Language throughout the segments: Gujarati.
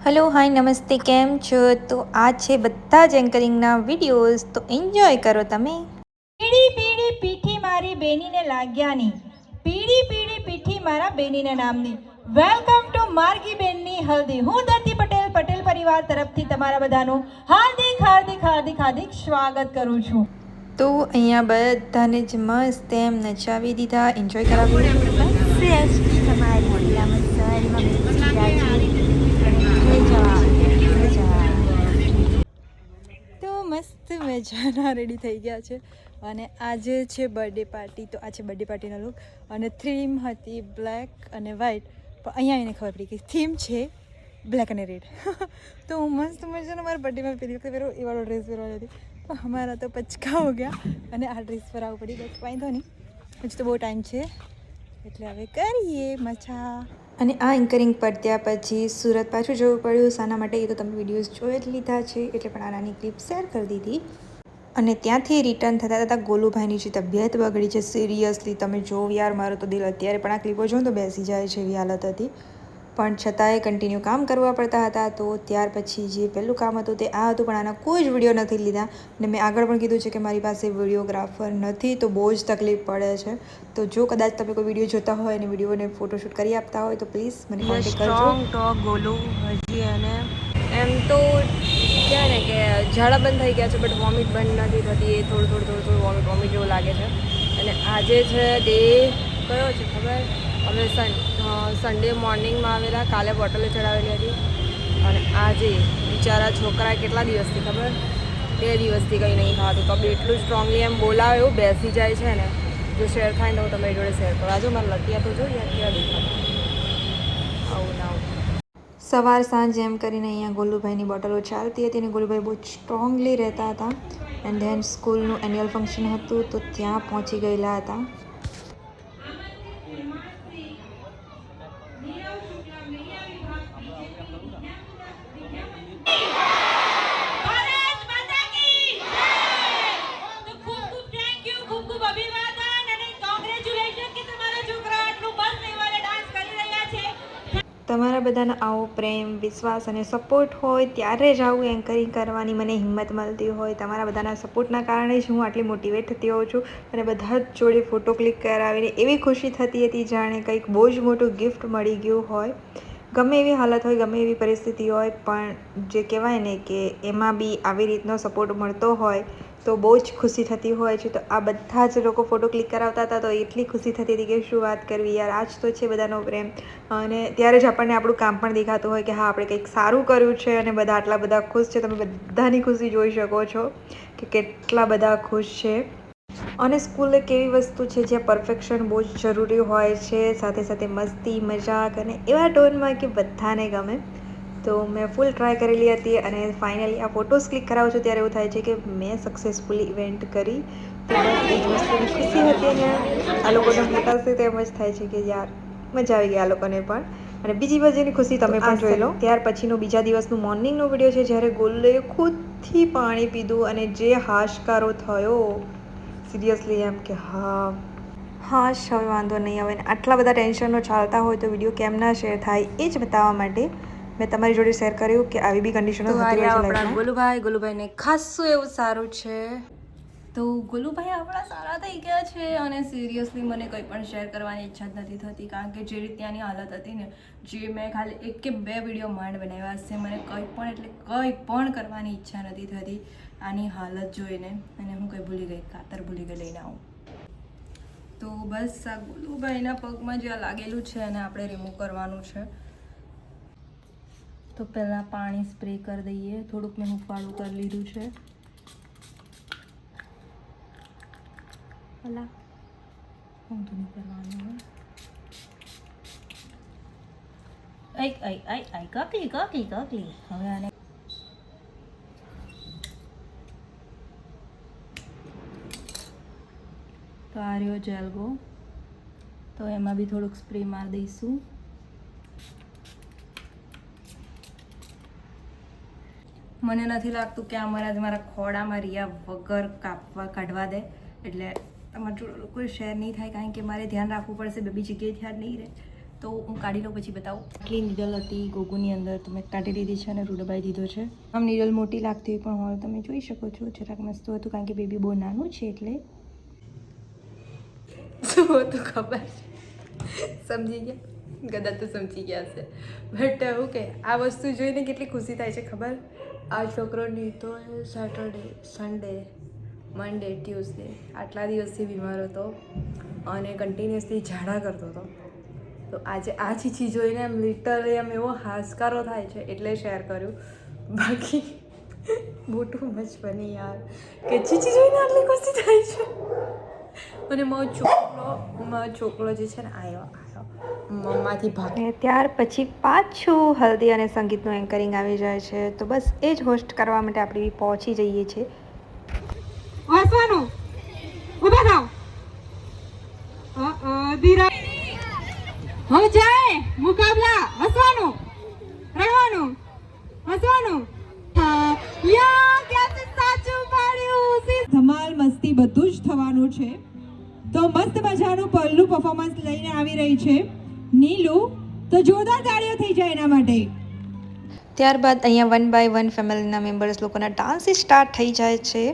हेलो हाय नमस्ते केम छो। तो आज છે બધા જ એન્કરિંગના વિડીયોઝ, તો એન્જોય કરો તમે. પીળી પીળી પીઠી મારી બેનીને લાગ્યાની, પીળી પીળી પીઠી મારા બેનીના નામની. વેલકમ ટુ માર્ગી બેનની હલ્દી. હું ધરતી પટેલ પટેલ પરિવાર તરફથી તમારા બધાનું હાર્દિક હાર્દિક હાર્દિક હાર્દિક સ્વાગત કરું છું. તો અહીંયા બધાને જ મસ્ત એમ નચાવી દીધા, એન્જોય કરાવી દીધા. તો મસ્ત મજાના રેડી થઈ ગયા છે અને આજે છે બર્થડે પાર્ટી. તો આ છે બર્થડે પાર્ટીનો લુક અને થીમ હતી બ્લેક અને વ્હાઈટ, પણ અહીંયા આવીને ખબર પડી કે થીમ છે બ્લેક અને રેડ. તો હું મસ્ત મજાનો મારા બર્થડેમાં પહેલી વખત પહેરો એ વાળો ડ્રેસ પહેરવાની હતી, તો અમારા તો પચકા હો ગયા અને આ ડ્રેસ પર આવવું પડી. બટ વાંધો નહીં, હજુ તો બહુ ટાઈમ છે એટલે હવે કરીએ મજા. અને આ એન્કરિંગ પડ્યા પછી સુરત પાછું જવું પડ્યું. શાના માટે એ તો તમે વિડીયોઝ જોઈ જ લીધા છે, એટલે પણ આ નાની ક્લિપ શેર કરી દીધી. અને ત્યાંથી રિટર્ન થતાં થતાં ગોલુભાઈની જે તબિયત બગડી છે સિરિયસલી, તમે જો યાર, મારો તો દિલ અત્યારે પણ આ ક્લિપો જોઉં તો બેસી જાય છે એવી હાલત હતી. પણ છતાંય કન્ટિન્યુ કામ કરવા પડતા હતા. તો ત્યાર પછી જે પહેલું કામ હતું તે આ હતું, પણ આના કોઈ જ વિડીયો નથી લીધા. અને મેં આગળ પણ કીધું છે કે મારી પાસે વિડીયોગ્રાફર નથી, તો બહુ જ તકલીફ પડે છે. તો જો કદાચ તમે કોઈ વિડીયો જોતા હોય અને વિડીયોને ફોટોશૂટ કરી આપતા હોય તો પ્લીઝ મને કોન્ટેક્ટ કરજો. સ્ટ્રોંગ ટોક ગોલું હજી, અને એમ તો કહેવાય ને કે ઝાડા બંધ થઈ ગયા છે, બટ વોમિટ બંધ નથી થતી. એ થોડું વોમિટ જેવું લાગે છે. અને આજે છે ડે કયો છે ખબર? અમે સન્ડે મોર્નિંગમાં આવેલા, કાલે બોટલો ચડાવેલી હતી. અને આજે બિચારા છોકરા કેટલા દિવસથી ખબર, 2 દિવસથી કંઈ નહીં ખાતું, તો બી એટલું સ્ટ્રોંગલી એમ બોલાવે એવું બેસી જાય છે ને. જો શેર થાય ને તો હું તમારી જોડે શેર કરું. આજે મારા લટિયા તો જોઈએ કેવા દેખાતા આવું ના આવું. સવાર સાંજ એમ કરીને અહીંયા ગોલુભાઈની બોટલો ચાલતી હતી અને ગોલુભાઈ બહુ સ્ટ્રોંગલી રહેતા હતા. એન્ડ ધેન સ્કૂલનું એન્યુઅલ ફંક્શન હતું તો ત્યાં પહોંચી ગયેલા હતા. તમારા બધાનો આવો પ્રેમ, વિશ્વાસ અને સપોર્ટ હોય ત્યારે જ આવું એન્કરિંગ કરવાની મને હિંમત મળતી હોય. તમારા બધાના સપોર્ટના કારણે જ હું આટલી મોટિવેટ થતી હોઉં છું. અને બધા જ જોડે ફોટો ક્લિક કરાવીને એવી ખુશી થતી હતી જાણે કંઈક બહુ જ મોટું ગિફ્ટ મળી ગયું હોય. ગમે એવી હાલત હોય, ગમે એવી પરિસ્થિતિ હોય, પણ જે કહેવાય ને કે એમાં બી આવી રીતનો સપોર્ટ મળતો હોય તો બહુ જ ખુશી થતી હોય છે. તો આ બધા જ લોકો ફોટો ક્લિક કરાવતા હતા તો એટલી ખુશી થતી હતી કે શું વાત કરવી યાર. આજ તો છે બધાનો પ્રેમ, અને ત્યારે જ આપણને આપણું કામ પણ દેખાતું હોય કે હા, આપણે કંઈક સારું કર્યું છે અને બધા આટલા બધા ખુશ છે. તમે બધાની ખુશી જોઈ શકો છો કે કેટલા બધા ખુશ છે. અને સ્કૂલ એક એવી વસ્તુ છે જ્યાં પરફેક્શન બહુ જ જરૂરી હોય છે, સાથે સાથે મસ્તી મજાક અને એવા ટોનમાં કે બધાને ગમે. તો મેં ફૂલ ટ્રાય કરેલી હતી અને ફાઇનલી આ ફોટોઝ ક્લિક કરાવું છું ત્યારે એવું થાય છે કે મેં સક્સેસફુલી ઇવેન્ટ કરી. તો બસ એ જ વસ્તુની ખુશી હતી. અને આ લોકોને ફોટાશે તો એમ જ થાય છે કે યાર મજા આવી ગઈ આ લોકોને પણ. અને બીજી બાજુની ખુશી તમે પણ જોઈ લો. ત્યાર પછીનો બીજા દિવસનું મોર્નિંગનો વિડીયો છે જ્યારે ગોલુએ ખુદથી પાણી પીધું અને જે હાશકારો થયો સિરિયસલી, એમ કે હા હવે વાંધો નહીં. હવે આટલા બધા ટેન્શનો ચાલતા હોય તો વિડીયો કેમ ના શેર થાય એ જ બતાવવા માટે મેં તમારી જોડે શેર કર્યું કે આવી બી કન્ડિશનો થતી હોય છે લાઈફમાં. ગોલુભાઈને ખાસું એવું સારું છે. તો ગોલુભાઈ આપણા સારા થઈ ગયા છે અને સિરિયસલી મને કંઈ પણ શેર કરવાની ઈચ્છા જ નથી થતી, કારણ કે જે રીતની હાલત હતી ને, જે મેં ખાલી 1 કે 2 વિડીયો માંડ બનાવ્યા હશે, મને કંઈ પણ કરવાની ઈચ્છા નથી થતી આની હાલત જોઈને. અને હું કંઈ ભૂલી ગઈ, કાતર ભૂલી ગઈ લઈને આવું. તો બસ આ ગોલુભાઈના પગમાં જ્યાં લાગેલું છે અને આપણે રિમૂવ કરવાનું છે. તો પહેલાં પાણી સ્પ્રે કરી દઈએ. થોડુંક મેં હુંફાળું કરી લીધું છે. ભલા ઊંધું નહીં કરવાનું. કકલી. હવે આને તો આ રહ્યો જેલગો, તો એમાં બી થોડુંક સ્પ્રે મારી દઈશું. મને નથી લાગતું કે મારા ખોડામાં રિયા વગર કાઢવા દે, એટલે તમારા જોડે કોઈ શેર નહીં થાય, કારણ કે મારે ધ્યાન રાખવું પડશે. બધી જગ્યાએ ધ્યાન નહીં રહે, તો હું કાઢી લઉં પછી બતાવું. આટલી નીડલ હતી ગોગુની અંદર તો મેં કાઢી લીધી છે અને રૂડબાઈ દીધો છે. આમ નીડલ મોટી લાગતી હોય પણ હવે તમે જોઈ શકો છો જરાક મસ્ત હતું કારણ કે બેબી બહુ નાનું છે એટલે. શું હતું ખબર? સમજી ગયા? કદાચ તો સમજી ગયા હશે. બટ હું કે આ વસ્તુ જોઈને કેટલી ખુશી થાય છે ખબર? આ છોકરો નીતો સેટરડે, સન્ડે, મંડે, ટ્યુઝડે આટલા દિવસથી બીમાર હતો અને કન્ટિન્યુઅસલી ઝાડા કરતો હતો. તો આજે આ ચીચી જોઈને એમ લિટરલી એમ એવો હાશકારો થાય છે એટલે શેર કર્યું. બાકી મોટું મચ બની યાર કે ચીચી જોઈને આટલી ખુશી થાય છે. અને મારો છોકરો જે છે ને આવ્યો મમ્માથી ભાગે. ત્યાર પછી પાછું હલ્દી અને સંગીતનું એન્કરિંગ આવી જાય છે તો બસ એ જ હોસ્ટ કરવા માટે આપણે પહોંચી જઈએ છીએ. હસવાનું ઊભા થાવ ધીરા હવે જાય મુકાબલા હસવાનું રડવાનું હસવાનું યા ક્યાં સાચું પાડ્યું ધમાલ મસ્તી બધું જ થવાનું છે. તો મસ્ત મજાનું પહેલું પરફોર્મન્સ લઈને આવી રહી છે નીલુ. તો જોરદાર તાળીઓ થઈ જાય એના માટે. ત્યારબાદ અહીંયા 1 બાય 1 ફેમિલીના મેમ્બર્સ લોકોના ડાન્સ સ્ટાર્ટ થઈ જાય છે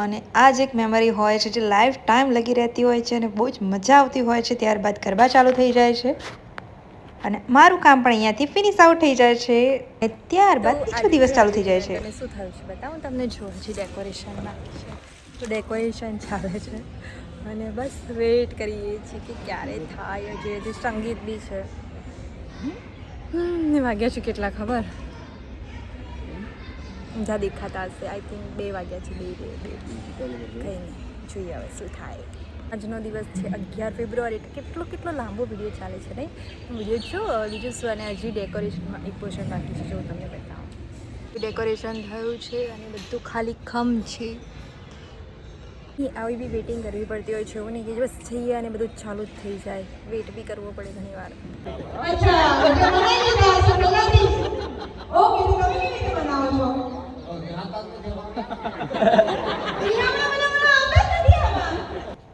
અને આ જ એક મેમરી હોય છે જે લાઈફ ટાઈમ લગી રહેતી હોય છે અને બહુ જ મજા આવતી હોય છે. ત્યારબાદ ગરબા ચાલુ થઈ જાય છે અને મારું કામ પણ અહીંયાથી ફિનિશ આઉટ થઈ જાય છે. ત્યારબાદ બીજો દિવસ ચાલુ થઈ જાય છે. અને શું થયું છે બતાવું તમને. જો હજી ડેકોરેશન બાકી છે તો ડેકોરેશન ચાલે છે અને બસ વેઇટ કરીએ છીએ કે ક્યારે થાય. હજી સંગીત બી છે. વાગ્યા છે કેટલા ખબર? જ્યાં દેખાતા હશે આઈ થિંક 2 વાગ્યા છે. 2 કંઈ નહીં, જોઈએ હવે શું થાય. આજનો દિવસ છે 11 ફેબ્રુઆરી. કેટલો લાંબો વિડીયો ચાલે છે નહીં? વિડીયો જો બીજું શું. અને હજી ડેકોરેશનમાં એક પોર્શન બાકી છે જો તમને બતાવું. ડેકોરેશન થયું છે અને બધું ખાલી ખમ છે. આવી બી વેઇટિંગ કરવી પડતી હોય છે. એવું નહીં કે બસ જઈએ અને બધું ચાલુ જ થઈ જાય. વેઇટ બી કરવો પડે ઘણી વાર.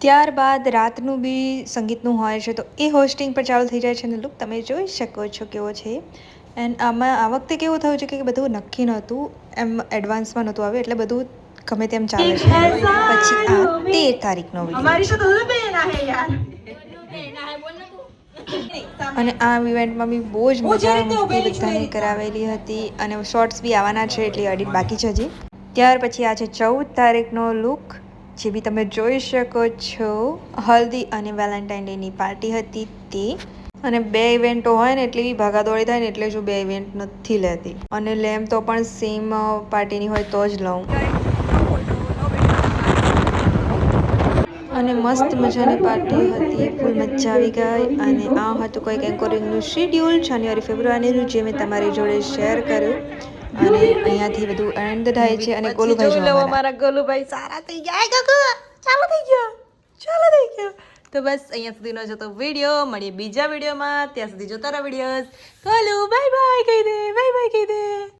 ત્યારબાદ રાતનું બી સંગીતનું હોય છે તો એ હોસ્ટિંગ પર ચાલુ થઈ જાય છે અને લુક તમે જોઈ શકો છો કેવો છે. એન્ડ આમાં આ વખતે કેવું થયું છે કે બધું નક્કી નહોતું એમ એડવાન્સમાં નહોતું આવ્યું એટલે બધું ગમે તેમ ચાલે છે. પછી આ 13 તારીખનો વિડીયો અને આ ઇવેન્ટમાં બી બહુ જ મજા મસ્તી બધાને કરાવેલી હતી અને શોર્ટ્સ બી આવવાના છે એટલે એડિટ બાકી છે હજી. ત્યાર પછી આ છે 14 તારીખનો લુક જે બી તમે જોઈ શકો છો. હલ્દી અને વેલેન્ટાઇન ડેની પાર્ટી હતી તે. અને 2 ઇવેન્ટો હોય ને એટલી બી ભાગાદોડી થાય ને એટલે જ હું 2 ઇવેન્ટ નથી લેતી અને લેમ તો પણ સેમ પાર્ટીની હોય તો જ લઉં. અને મસ્ત મજાની પાર્ટી હતી. ફૂલ મજા આવી ગઈ. અને આ હતું કોઈક એન્કોરિંગનું શેડ્યુલ જાન્યુઆરી ફેબ્રુઆરીનું જે મેં તમારી જોડે શેર કર્યું. અને અહીંયાથી બધું એન્ડ થાય છે અને ગોલુભાઈ જોવા અમારા ગોલુભાઈ સારા થઈ ગયા. ગગુ ચાલુ થઈ ગયો. તો બસ અહીંયા સુધીનો જતો વિડીયો. મળીએ બીજા વિડીયોમાં. ત્યાં સુધી જોતા રહો વિડીયોઝ. ગોલુ બાય બાય કહી દે.